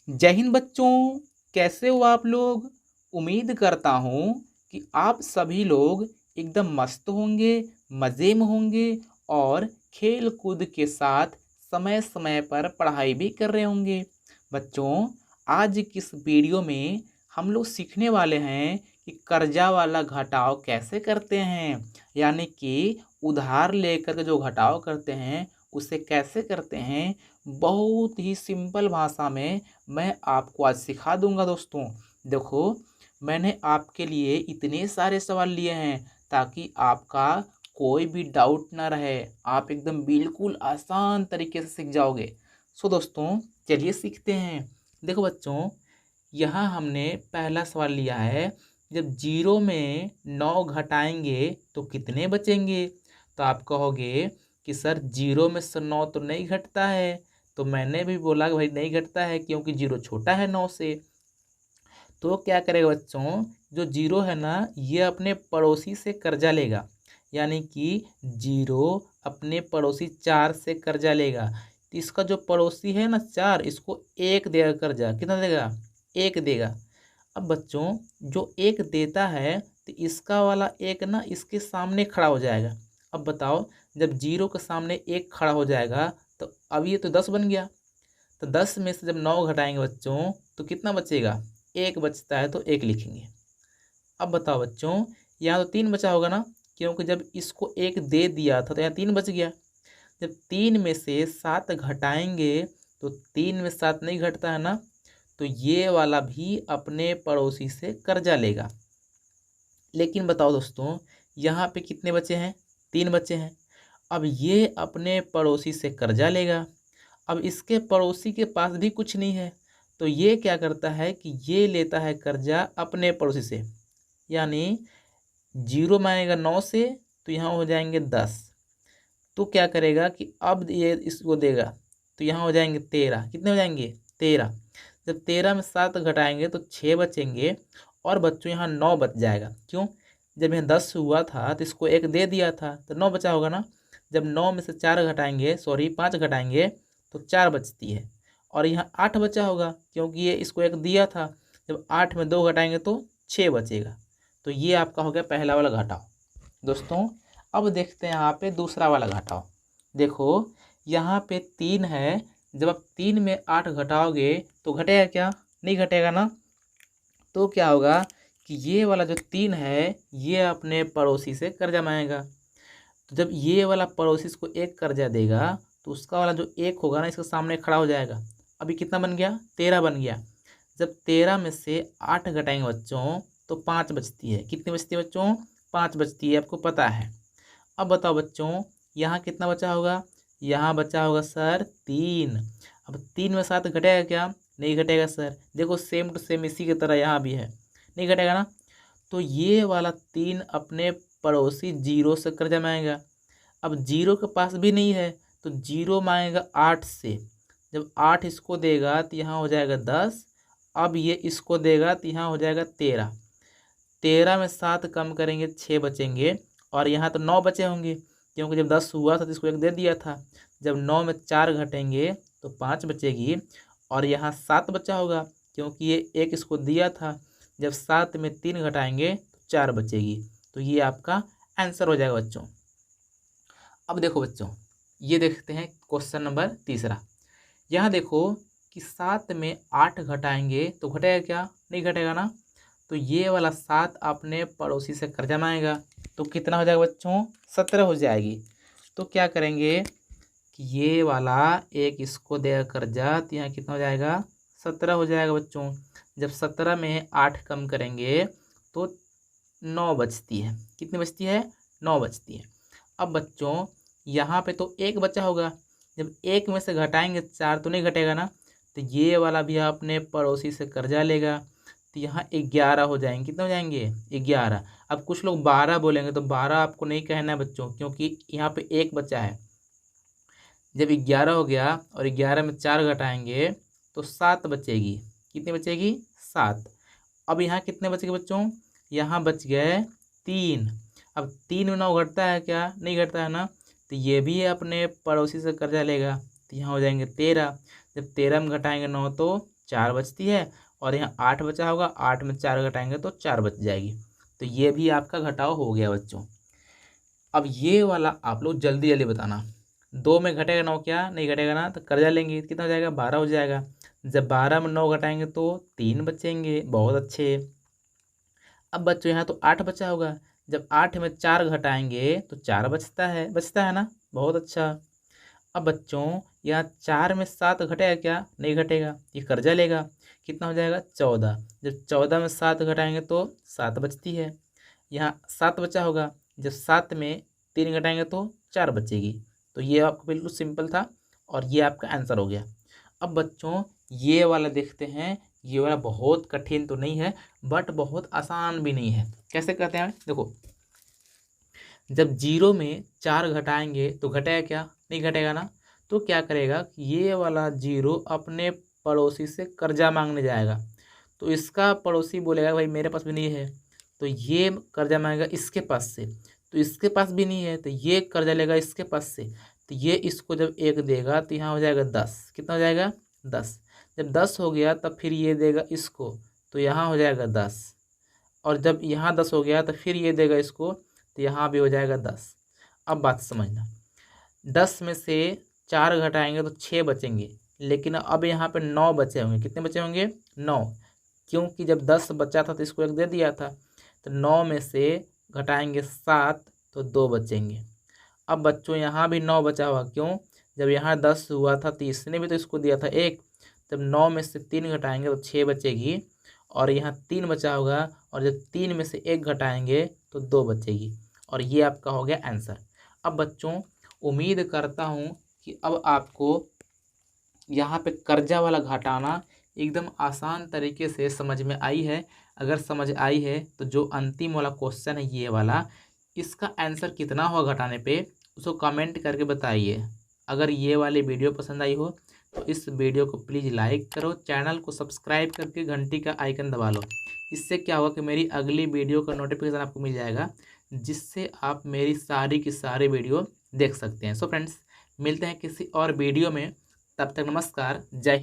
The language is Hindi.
जय हिंद बच्चों, कैसे हो आप लोग। उम्मीद करता हूँ कि आप सभी लोग एकदम मस्त होंगे, मज़े में होंगे और खेल कूद के साथ समय समय पर पढ़ाई भी कर रहे होंगे। बच्चों, आज की इस वीडियो में हम लोग सीखने वाले हैं कि कर्जा वाला घटाव कैसे करते हैं, यानी कि उधार लेकर के जो घटाव करते हैं उसे कैसे करते हैं। बहुत ही सिंपल भाषा में मैं आपको आज सिखा दूंगा दोस्तों। देखो, मैंने आपके लिए इतने सारे सवाल लिए हैं ताकि आपका कोई भी डाउट ना रहे, आप एकदम बिल्कुल आसान तरीके से सीख जाओगे। सो दोस्तों, चलिए सीखते हैं। देखो बच्चों, यहाँ हमने पहला सवाल लिया है, जब जीरो में 9 घटाएंगे तो कितने बचेंगे। तो आप कहोगे कि सर जीरो में से 9 तो नहीं घटता है। तो मैंने भी बोला कि भाई नहीं घटता है क्योंकि जीरो छोटा है 9 से। तो क्या करेगा बच्चों, जो जीरो है ना ये अपने पड़ोसी से कर्जा लेगा, यानी कि जीरो अपने पड़ोसी 4 से कर्जा लेगा। तो इसका जो पड़ोसी है ना 4, इसको 1 देगा कर्जा। कितना देगा? 1 देगा। अब बच्चों, जो 1 देता है तो इसका वाला 1 ना इसके सामने खड़ा हो जाएगा। अब बताओ, जब जीरो के सामने 1 खड़ा हो जाएगा तो अब ये तो 10 बन गया। तो 10 में से जब 9 घटाएंगे बच्चों तो कितना बचेगा? 1 बचता है तो 1 लिखेंगे। अब बताओ बच्चों, यहाँ तो 3 बचा होगा ना, क्योंकि जब इसको 1 दे दिया था तो यहाँ 3 बच गया। जब 3 में से 7 घटाएंगे तो 3 में 7 नहीं घटता है ना, तो ये वाला भी अपने पड़ोसी से कर्जा लेगा। लेकिन बताओ दोस्तों, यहाँ पे कितने बचे हैं? 3 बचे हैं। अब ये अपने पड़ोसी से कर्जा लेगा। अब इसके पड़ोसी के पास भी कुछ नहीं है, तो ये क्या करता है कि ये लेता है कर्जा अपने पड़ोसी से। यानी जीरो मांगेगा 9 से, तो यहाँ हो जाएंगे 10। तो क्या करेगा कि अब ये इसको देगा, तो यहाँ हो जाएंगे 13। कितने हो जाएंगे? 13। जब 13 में 7 घटाएंगे तो 6 बचेंगे। और बच्चों यहाँ 9 बच जाएगा। क्यों? जब यहाँ 10 हुआ था तो इसको 1 दे दिया था तो 9 बचा होगा ना। जब 9 में से 4 घटाएंगे, सॉरी 5 घटाएंगे तो 4 बचती है। और यहाँ 8 बचा होगा क्योंकि ये इसको 1 दिया था। जब 8 में 2 घटाएंगे तो 6 बचेगा। तो ये आपका हो गया पहला वाला घटाव। दोस्तों, अब देखते हैं यहाँ पे दूसरा वाला घटाव। देखो, यहाँ पे 3 है। जब आप 3 में 8 घटाओगे तो घटेगा क्या? नहीं घटेगा ना। तो क्या होगा कि ये वाला जो 3 है ये अपने पड़ोसी से कर्जा मांगेगा। तो जब ये वाला पड़ोसी इसको 1 कर्जा देगा तो उसका वाला जो 1 होगा ना इसके सामने खड़ा हो जाएगा। अभी कितना बन गया? 13 बन गया। जब 13 में से 8 घटाएंगे बच्चों तो 5 बचती है। कितनी बचती है बच्चों? 5 बचती है, आपको पता है। अब बताओ बच्चों, यहाँ कितना बचा होगा? यहाँ बचा होगा सर 3। अब 3 में 7 घटेगा क्या? नहीं घटेगा सर। देखो सेम टू सेम इसी की तरह यहाँ भी है, नहीं घटेगा ना। तो ये वाला 3 अपने पड़ोसी जीरो से कर्जा मांगेगा। अब जीरो के पास भी नहीं है तो जीरो मांगेगा 8 से। जब 8 इसको देगा तो यहाँ हो जाएगा 10। अब ये इसको देगा तो यहाँ हो जाएगा 13। 13 में 7 कम करेंगे 6 बचेंगे। और यहाँ तो 9 बचे होंगे क्योंकि जब 10 हुआ था तो इसको 1 दे दिया था। जब 9 में 4 घटेंगे तो 5 बचेगी। और यहाँ 7 बचा होगा क्योंकि ये 1 इसको दिया था। जब 7 में 3 घटाएंगे तो 4 बचेगी। तो ये आपका आंसर हो जाएगा बच्चों। अब देखो बच्चों, ये देखते हैं क्वेश्चन नंबर तीसरा। यहाँ देखो कि 7 में 8 घटाएंगे तो घटेगा क्या? नहीं घटेगा ना। तो ये वाला 7 अपने पड़ोसी से कर्जा मांगेगा। तो कितना हो जाएगा बच्चों? 17 हो जाएगी। तो क्या करेंगे कि ये वाला 1 इसको देगा कर्जा, तो यहाँ कितना हो जाएगा? 17 हो जाएगा बच्चों। जब 17 में 8 कम करेंगे तो 9 बचती है। कितनी बचती है? 9 बचती है। अब बच्चों, यहाँ पे तो 1 बचा होगा। जब 1 में से घटाएंगे 4 तो नहीं घटेगा ना। तो ये वाला भी अपने पड़ोसी से कर्जा लेगा। तो यहाँ 11 हो जाएंगे। कितने हो जाएंगे? 11। अब कुछ लोग 12 बोलेंगे तो 12 आपको नहीं कहना है बच्चों, क्योंकि यहाँ पे 1 बचा है। जब 11 हो गया और 11 में 4 घटाएंगे तो 7 बचेगी। कितनी बचेगी? 7। अब यहाँ कितने बच गए बच्चों? यहाँ बच गए 3। अब 3 में 9 घटता है क्या? नहीं घटता है ना। तो ये भी अपने पड़ोसी से कर्जा लेगा। तो यहाँ हो जाएंगे 13। जब 13 में घटाएंगे 9 तो 4 बचती है, और यहाँ 8 बचा होगा, 8 में 4 घटाएंगे तो 4 बच जाएगी। तो ये भी आपका घटाव हो गया बच्चों। अब ये वाला आप लोग जल्दी जल्दी बताना। 2 में घटेगा 9, क्या नहीं घटेगा ना, तो कर्जा लेंगे, कितना हो जाएगा, 12 हो जाएगा। जब 12 में 9 घटाएंगे तो 3 बचेंगे, बहुत अच्छे। अब बच्चों यहाँ तो 8 बचा होगा, जब 8 में 4 घटाएंगे तो 4 बचता है ना, बहुत अच्छा। अब बच्चों यहाँ 4 में 7 घटेगा क्या, नहीं घटेगा, ये कर्जा लेगा, कितना हो जाएगा, 14। जब 14 में 7 घटाएंगे तो 7 बचती है, यहाँ 7 बचा होगा, जब 7 में 3 घटाएंगे तो 4 बचेगी। तो ये आपको बिल्कुल सिंपल था, और ये आपका आंसर हो गया। अब बच्चों ये वाला देखते हैं, ये वाला बहुत कठिन तो नहीं है, बट बहुत आसान भी नहीं है। कैसे करते हैं, देखो, जब 0 में 4 घटाएंगे तो घटेगा क्या, नहीं घटेगा ना, तो क्या करेगा कि ये वाला 0 अपने पड़ोसी से कर्जा मांगने जाएगा। तो इसका पड़ोसी बोलेगा भाई मेरे पास भी नहीं है, तो ये कर्जा मांगेगा इसके पास से, तो इसके पास भी नहीं है, तो ये कर्जा लेगा इसके पास से, तो ये इसको जब 1 देगा तो यहाँ हो जाएगा 10, कितना हो जाएगा, 10। जब 10 हो गया तब फिर ये देगा इसको, तो यहाँ हो जाएगा 10, और जब यहाँ 10 हो गया तो फिर ये देगा इसको, तो यहाँ भी हो जाएगा 10। अब बात समझना, 10 में से 4 घटाएंगे तो 6 बचेंगे, लेकिन अब यहाँ पे 9 बचे होंगे, कितने बचे होंगे, 9, क्योंकि जब 10 बचा था तो इसको 1 दे दिया था। तो 9 में से घटाएंगे 7 तो 2 बचेंगे। अब बच्चों यहाँ भी 9 बचा हुआ, क्यों, जब यहाँ 10 हुआ था तो इसने भी तो इसको दिया था 1, जब 9 में से 3 घटाएंगे तो 6 बचेगी, और यहाँ 3 बचा होगा, और जब 3 में से 1 घटाएंगे तो 2 बचेगी, और ये आपका हो गया आंसर। अब बच्चों उम्मीद करता हूँ कि अब आपको यहाँ पे कर्जा वाला घटाना एकदम आसान तरीके से समझ में आई है। अगर समझ आई है तो जो अंतिम वाला क्वेश्चन है ये वाला, इसका आंसर कितना हुआ घटाने पे, उसको कमेंट करके बताइए। अगर ये वाली वीडियो पसंद आई हो तो इस वीडियो को प्लीज़ लाइक करो, चैनल को सब्सक्राइब करके घंटी का आइकन दबा लो। इससे क्या होगा कि मेरी अगली वीडियो का नोटिफिकेशन आपको मिल जाएगा, जिससे आप मेरी सारी की सारी वीडियो देख सकते हैं। सो फ्रेंड्स, मिलते हैं किसी और वीडियो में, तब तक नमस्कार, जय हिंद।